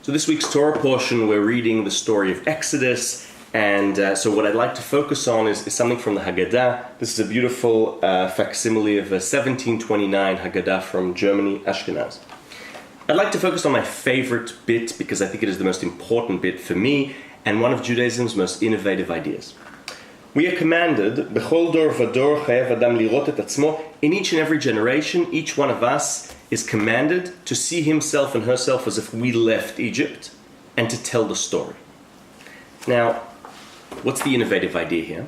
So this week's Torah portion, we're reading the story of Exodus, and so what I'd like to focus on is something from the Haggadah. This is a beautiful facsimile of a 1729 Haggadah from Germany, Ashkenaz. I'd like to focus on my favorite bit because I think it is the most important bit for me and one of Judaism's most innovative ideas. We are commanded, Bechol dor vador chayev adam lirot et atzmo, in each and every generation, each one of us is commanded to see himself and herself as if we left Egypt and to tell the story. Now, what's the innovative idea here?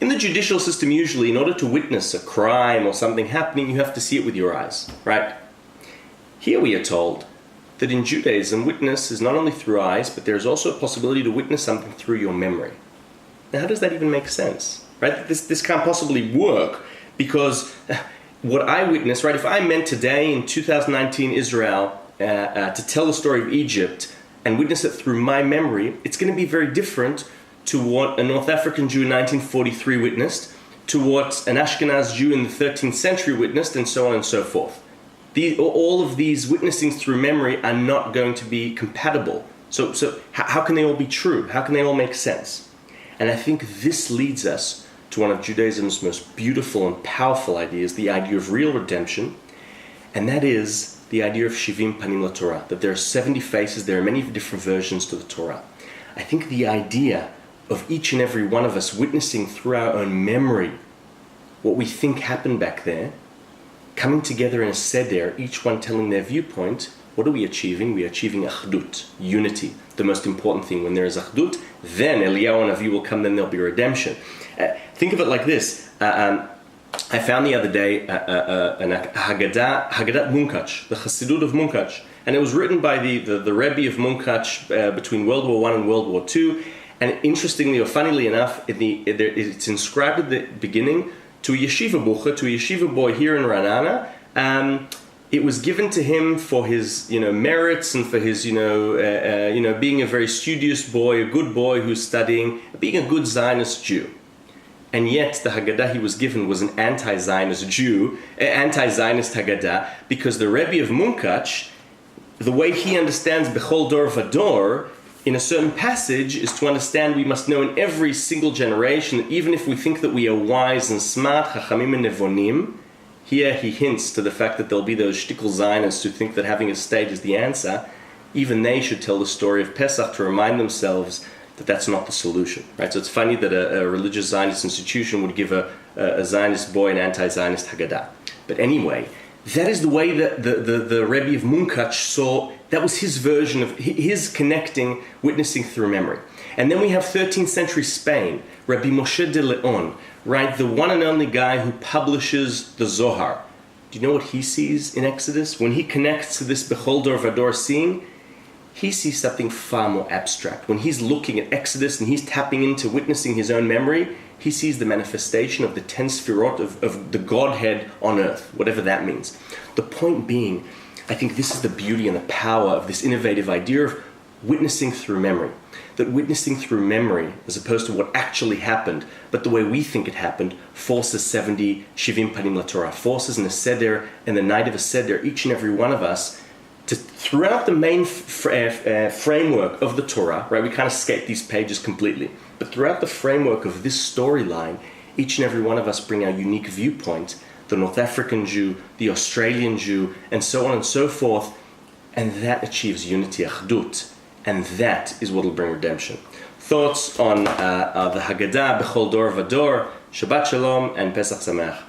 In the judicial system, usually, in order to witness a crime or something happening, you have to see it with your eyes, right? Here we are told that in Judaism, witness is not only through eyes, but there's also a possibility to witness something through your memory. Now, how does that even make sense, right? This can't possibly work because what I witness, right? If I meant today in 2019 Israel to tell the story of Egypt and witness it through my memory, it's going to be very different to what a North African Jew in 1943 witnessed, to what an Ashkenaz Jew in the 13th century witnessed, and so on and so forth. All of these witnessings through memory are not going to be compatible. So how can they all be true? How can they all make sense? And I think this leads us to one of Judaism's most beautiful and powerful ideas, the idea of real redemption, and that is the idea of Shivim Panim LaTorah, that there are 70 faces, there are many different versions to the Torah. I think the idea of each and every one of us witnessing through our own memory what we think happened back there, coming together in a seder, each one telling their viewpoint, what are we achieving? We are achieving achdut, unity, the most important thing. When there is achdut, then Eliyahu and Avi will come, then there'll be redemption. Think of it like this. I found the other day a Haggadah Munkach, the Chassidut of Munkach, and it was written by the Rebbe of Munkach between World War I and World War II. And interestingly or funnily enough, it's inscribed at the beginning to a yeshiva bucher, to a yeshiva boy here in Ranana. It was given to him for his, merits and for his, being a very studious boy, a good boy who's studying, being a good Zionist Jew. And yet the Haggadah he was given was an anti-Zionist Jew, anti-Zionist Haggadah, because the Rebbe of Munkach, the way he understands Bechol dor vador, in a certain passage, is to understand we must know in every single generation that even if we think that we are wise and smart, chachamim and nevonim, here he hints to the fact that there'll be those shtickle Zionists who think that having a state is the answer. Even they should tell the story of Pesach to remind themselves that that's not the solution, right? So it's funny that a religious Zionist institution would give a Zionist boy an anti-Zionist Haggadah. But anyway, that is the way that the Rebbe of Munkach saw. That was his version of his connecting, witnessing through memory. And then we have 13th century Spain, Rabbi Moshe de Leon, right? The one and only guy who publishes the Zohar. Do you know what he sees in Exodus? When he connects to this Bechol dor vador seeing, he sees something far more abstract. When he's looking at Exodus and he's tapping into witnessing his own memory, he sees the manifestation of the 10 Sfirot of the Godhead on earth, whatever that means. The point being, I think this is the beauty and the power of this innovative idea of witnessing through memory. That witnessing through memory, as opposed to what actually happened, but the way we think it happened, forces 70 Shivim Panim LaTorah, forces in a seder, in the night of a seder, each and every one of us, to throughout the main framework of the Torah, right? We can't escape these pages completely, but throughout the framework of this storyline, each and every one of us bring our unique viewpoint, the North African Jew, the Australian Jew, and so on and so forth, and that achieves unity, achdut, and that is what will bring redemption. Thoughts on the Haggadah, Bechol dor vador, Shabbat Shalom, and Pesach Sameach.